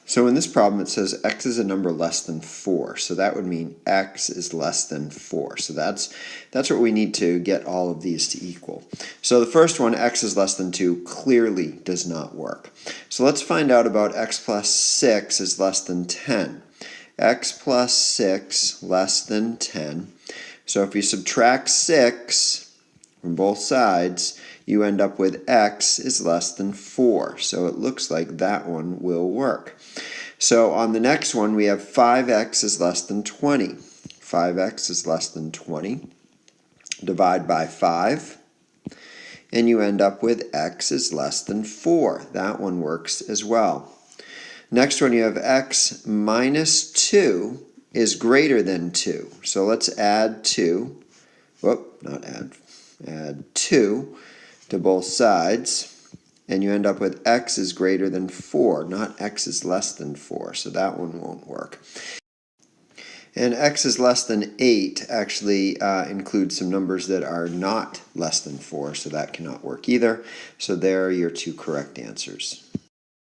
So in this problem it says x is a number less than 4, so that would mean x is less than 4. So that's what we need to get all of these to equal. So the first one, x is less than 2, clearly does not work. So let's find out about x plus 6 is less than 10. X plus 6 less than 10. So if you subtract 6 from both sides, you end up with x is less than 4. So it looks like that one will work. So on the next one, we have 5x is less than 20. 5x is less than 20. Divide by 5, and you end up with x is less than 4. That one works as well. Next one, you have x minus 2 is greater than 2. So let's add 2. Add 2 to both sides. And you end up with x is greater than 4, not x is less than 4. So that one won't work. And x is less than 8 actually includes some numbers that are not less than 4, so that cannot work either. So there are your two correct answers.